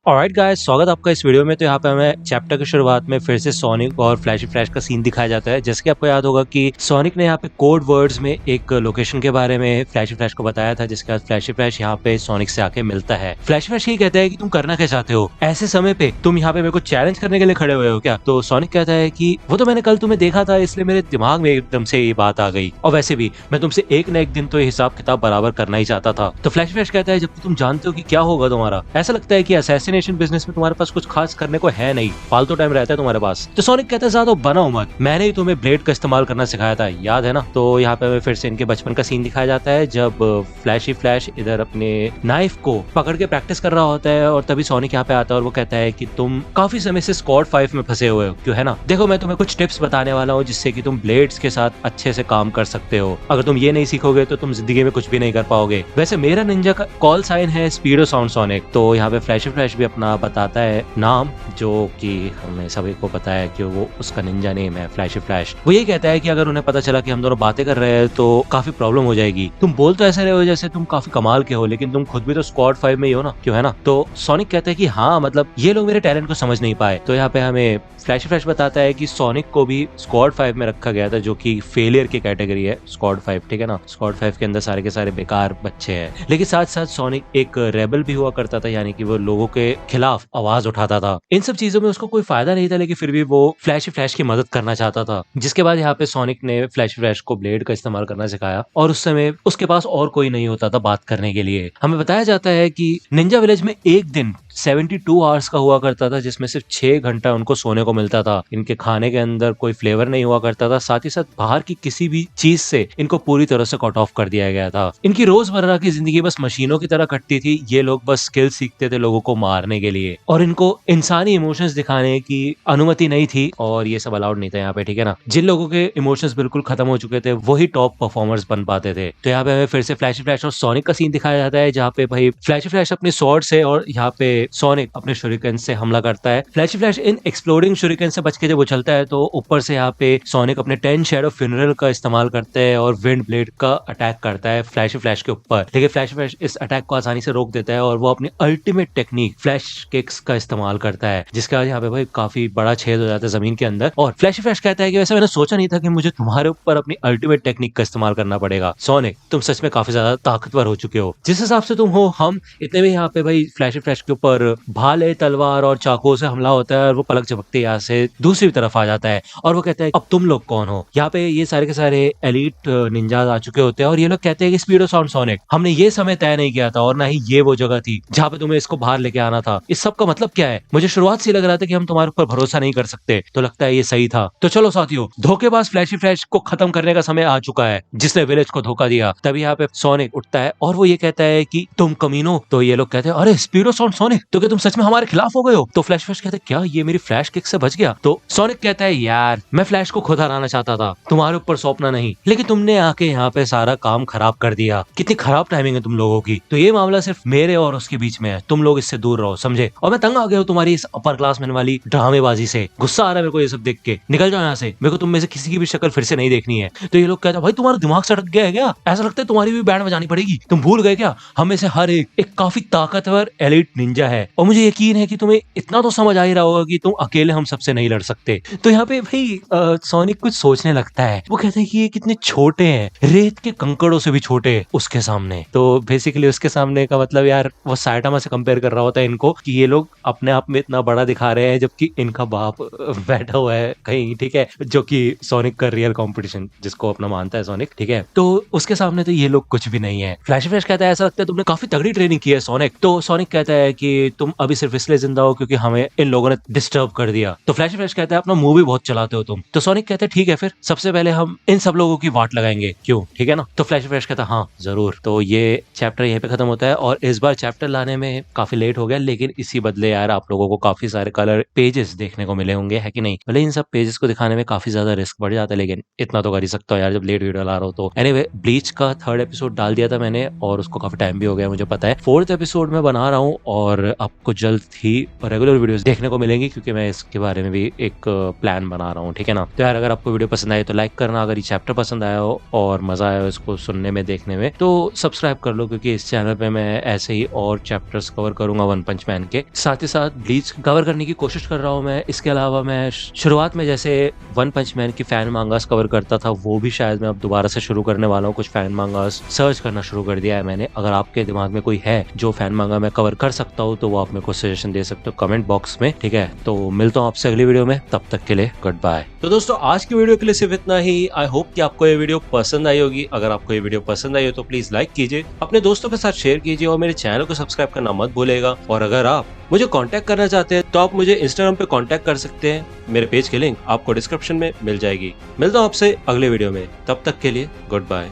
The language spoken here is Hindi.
ऑलराइट गाइस, स्वागत आपका इस वीडियो में। तो यहाँ पे हमें चैप्टर की शुरुआत में फिर से सोनिक और फ्लैशी फ्लैश का सीन दिखाया जाता है। जैसे कि आपको याद होगा कि सोनिक ने यहाँ पे कोड वर्ड्स में एक लोकेशन के बारे में फ्लैशी फ्लैश को बताया था, जिसके बाद फ्लैशी फ्लैश यहाँ पे सोनिक से आके मिलता है। फ्लैशी फ्लैश ये कहता है कि तुम करना क्या चाहते हो, ऐसे समय पे तुम यहाँ पे मेरे को चैलेंज करने के लिए खड़े हुए हो क्या? तो सोनिक कहता है कि वो तो मैंने कल तुम्हें देखा था, इसलिए मेरे दिमाग में एकदम से ये बात आ गई, और वैसे भी मैं तुमसे एक न एक दिन तो ये हिसाब किताब बराबर करना ही चाहता था। तो फ्लैशी फ्लैश कहता है जबकि तुम जानते हो कि क्या होगा तुम्हारा, ऐसा लगता है कि असैसिनेशन बिजनेस में तुम्हारे पास कुछ खास करने को है नहीं, फालतू टाइम रहता है तुम्हारे पास। तो सोनिक कहता है ज्यादा बनाओ मत, मैंने ही तुम्हें ब्लेड का इस्तेमाल करना सिखाया था, याद है ना? तो यहाँ पे हमें फिर से इनके बचपन का सीन दिखाया जाता है, जब फ्लैशी फ्लैश इधर अपने नाइफ को पकड़ के प्रैक्टिस कर रहा होता है, और तभी सोनिक यहाँ पे आता है और वो कहता है कि तुम काफी समय से स्क्वाड 5 में फंसे हुए हो, क्यों है ना? देखो मैं तुम्हें कुछ टिप्स बताने वाला हूँ जिससे कि तुम ब्लेड्स के साथ अच्छे से काम कर सकते हो। अगर तुम ये नहीं सीखोगे तो तुम जिंदगी में कुछ भी नहीं कर पाओगे। वैसे मेरा निंजा का कॉल साइन है स्पीडो साउंड सोनिक। तो यहाँ पे फ्लैशी फ्लैश भी अपना बताता है नाम, जो कि हमें सभी को पता है कि वो उसका निंजा नेम है फ्लैशी फ्लैश। वो ये कहता है कि अगर उन्हें पता चला कि हम दोनों बातें कर रहे हैं तो काफी प्रॉब्लम हो जाएगी। तुम बोल तो ऐसे रहे हो जैसे तुम काफी कमाल के हो, लेकिन तुम खुद भी तो स्क्वाड 5 में ही हो ना, क्यों है ना? तो सोनिक कहता है कि हाँ, मतलब ये लोग मेरे टैलेंट को समझ नहीं पाए। तो यहाँ पे हमें फ्लैशी फ्लैश बताता है कि सोनिक को भी स्क्वाड 5 में रखा गया था, जो कि फेलियर की कैटेगरी है स्क्वाड 5, ठीक है ना? स्क्वाड 5 के अंदर सारे के सारे बेकार बच्चे हैं, लेकिन साथ साथ सोनिक एक रेबल भी हुआ करता था, यानी कि वो लोगों के खिलाफ आवाज उठाता था। इन सब चीजों में उसको कोई फायदा नहीं था, लेकिन फिर भी वो फ्लैशी फ्लैश की मदद करना चाहता था। जिसके बाद यहाँ पे सोनिक ने फ्लैशी फ्लैश को ब्लेड का इस्तेमाल करना सिखाया, और उस समय उसके पास और कोई नहीं होता था बात करने के लिए। हमें बताया जाता है कि निंजा विलेज में एक दिन 72 आवर्स का हुआ करता था, जिसमें सिर्फ 6 घंटा उनको सोने को मिलता था। इनके खाने के अंदर कोई फ्लेवर नहीं हुआ करता था, साथ ही साथ बाहर की किसी भी चीज से इनको पूरी तरह से कट ऑफ कर दिया गया था। इनकी रोजमर्रा की जिंदगी बस मशीनों की तरह कटती थी। ये लोग बस स्किल सीखते थे लोगों को मारने के लिए, और इनको इंसानी इमोशंस दिखाने की अनुमति नहीं थी, और ये सब अलाउड नहीं था यहाँ पे, ठीक है ना? जिन लोगों के इमोशंस बिल्कुल खत्म हो चुके थे वही टॉप परफॉर्मर्स बन पाते थे। तो यहाँ पे हमें फिर से फ्लैशी फ्लैश और सोनिक का सीन दिखाया जाता है, जहाँ पे भाई फ्लैशी फ्लैश अपने स्वॉर्ड से और यहाँ पे सोनिक अपने शूरिकेन से हमला करता है। फ्लैशी फ्लैश इन एक्सप्लोडिंग शूरिकेन से बच के जब उछलता है तो ऊपर से यहाँ पे सोनिक अपने 10 शैडो फ्यूनरल का इस्तेमाल करते हैं और विंड ब्लेड का अटैक करता है फ्लैशी फ्लैश के ऊपर। लेकिन फ्लैशी फ्लैश इस अटैक को आसानी से रोक देता है, और वो अपनी अल्टीमेट टेक्निक फ्लैश किक्स का इस्तेमाल करता है, जिसके बाद यहाँ पे भाई काफी बड़ा छेद हो जाता है जमीन के अंदर। और फ्लैशी फ्लैश कहता है कि वैसे मैंने सोचा नहीं था कि मुझे तुम्हारे ऊपर अपनी अल्टीमेट टेक्निक का इस्तेमाल करना पड़ेगा। सोनिक, तुम सच में काफी ज्यादा ताकतवर हो चुके हो, जिस हिसाब से तुम हो। हम इतने में यहाँ पे भाई फ्लैशी फ्लैश के ऊपर भाले, तलवार और चाकुओं से हमला होता है, और वो पलक झपकते यहाँ से दूसरी तरफ आ जाता है, और वो कहता है अब तुम लोग कौन हो? यहाँ पे ये सारे के सारे एलीट निंजाज आ चुके होते हैं, और ये लोग कहते हैं कि स्पीडो साउंड सोनिक, हमने ये समय तय नहीं किया था, और ना ही ये वो जगह थी जहाँ पे तुम्हें इसको बाहर लेके आना था। इस सब का मतलब क्या है? मुझे शुरुआत से लग रहा था कि हम तुम्हारे ऊपर भरोसा नहीं कर सकते, तो लगता है ये सही था। तो चलो साथियों, धोखेबाज फ्लैशी फ्लैश को खत्म करने का समय आ चुका है, जिसने विलेज को धोखा दिया। तभी यहाँ पे सोनिक उठता है और वो ये कहता है कि तुम कमीनो। तो ये लोग कहते हैं अरे स्पीडो साउंड सोनिक, तो क्या तुम सच में हमारे खिलाफ हो गए हो? तो फ्लैश फ्लैश कहते हैं क्या ये मेरी फ्लैश किक से बच गया? तो सोनिक कहता है यार, मैं फ्लैश को खुद हराना चाहता था, तुम्हारे ऊपर सौंपना नहीं, लेकिन तुमने आके यहाँ पे सारा काम खराब कर दिया। कितनी खराब टाइमिंग है तुम लोगों की। तो ये मामला सिर्फ मेरे और उसके बीच में है, तुम लोग इससे दूर रहो, समझे? और मैं तंग आ गया हूँ तुम्हारी इस अपर क्लासमैन वाली ड्रामेबाजी से। गुस्सा आ रहा है मेरे को ये सब देख के। निकल जाओ यहाँ से, मेरे को तुम में से किसी की भी शक्ल फिर से नहीं देखनी है। तो ये लोग कहते हैं भाई तुम्हारा दिमाग सटक गया है क्या? ऐसा लगता है तुम्हारी भी बैंड बजानी पड़ेगी। तुम भूल गए क्या हम में से हर एक काफी ताकतवर एलिट निंजा है, और मुझे यकीन है कि तुम्हें इतना तो समझ आ ही रहा होगा कि तुम अकेले हम सबसे नहीं लड़ सकते। तो यहाँ पे भाई सोनिक कुछ सोचने लगता है। वो कहते हैं कि ये कितने छोटे हैं, रेत के कंकड़ों से भी छोटे उसके सामने। तो बेसिकली उसके सामने का मतलब यार वो साइटामा से कंपेयर कर रहा होता है इनको, कि ये लोग अपने आप में इतना बड़ा दिखा रहे हैं, जबकि इनका बाप बैठा हुआ है कहीं, ठीक है, जो कि सोनिक का रियल कंपटीशन जिसको अपना मानता है सोनिक, ठीक है। तो उसके सामने तो ये लोग कुछ भी नहीं है। फ्लैश फ्लैश कहता है ऐसा लगता है तुमने काफी तगड़ी ट्रेनिंग की है सोनिक। तो सोनिक कहता है कि तुम अभी सिर्फ इसलिए जिंदा हो क्योंकि हमें इन लोगों ने डिस्टर्ब कर दिया। तो फ्लैश फ्लैश कहता है अपना मुंह भी बहुत चलाते हो तुम। तो सोनिक कहता है ठीक है, फिर सबसे पहले हम इन सब लोगों की वाट लगाएंगे, क्यों, ठीक है ना? तो फ्लैश फ्लैश कहता है हाँ जरूर। तो ये चैप्टर यहीं पे खत्म होता है, और इस बार चैप्टर लाने में काफी लेट हो गया, लेकिन इसी बदले यार आप लोगों को काफी सारे कलर पेजेस देखने को मिले होंगे, है कि नहीं? भले इन सब पेजेस को दिखाने में काफी ज्यादा रिस्क बढ़ जाता है, लेकिन इतना तो कर ही सकता हूँ यार जब लेट वीडियो ला रहा हो तो। एनीवे, ब्लीच का 3rd एपिसोड डाल दिया था मैंने, और उसको काफी टाइम भी हो गया मुझे पता है। 4th एपिसोड में बना रहा हूँ, और आपको जल्द ही रेगुलर वीडियोस देखने को मिलेंगी, क्योंकि मैं इसके बारे में भी एक प्लान बना रहा हूँ, ठीक है ना। तो यार अगर आपको वीडियो पसंद आए तो लाइक करना, अगर ये चैप्टर पसंद आया हो और मजा आया हो इसको सुनने में देखने में तो सब्सक्राइब कर लो, क्योंकि इस चैनल पे मैं ऐसे ही और चैप्टर्स कवर करूंगा वन पंच मैन के, साथ ही साथ ब्लीच कवर करने की कोशिश कर रहा हूँ मैं। इसके अलावा मैं शुरुआत में जैसे वन पंच मैन की फैन मांगास कवर करता था, वो भी शायद मैं अब दोबारा से शुरू करने वाला हूँ। कुछ फैन मांगास सर्च करना शुरू कर दिया है मैंने। अगर आपके दिमाग में कोई है जो फैन मांगा मैं कवर कर सकता हूँ तो वो आप मेरे को सजेशन दे सकते हो कमेंट बॉक्स में, ठीक है। तो मिलता हूँ आपसे अगली वीडियो में, तब तक के लिए गुड बाय। तो दोस्तों आज की वीडियो के लिए सिर्फ इतना ही। आई होप कि आपको ये वीडियो पसंद आई होगी। अगर आपको ये वीडियो पसंद आई हो तो प्लीज लाइक कीजिए, अपने दोस्तों के साथ शेयर कीजिए और मेरे चैनल को सब्सक्राइब करना मत भूलेगा। और अगर आप मुझे कांटेक्ट करना चाहते हैं तो आप मुझे इंस्टाग्राम पे कांटेक्ट कर सकते हैं, मेरे पेज की लिंक आपको डिस्क्रिप्शन में मिल जाएगी। मिलता हूँ आपसे अगले वीडियो में, तब तक के लिए गुड बाय।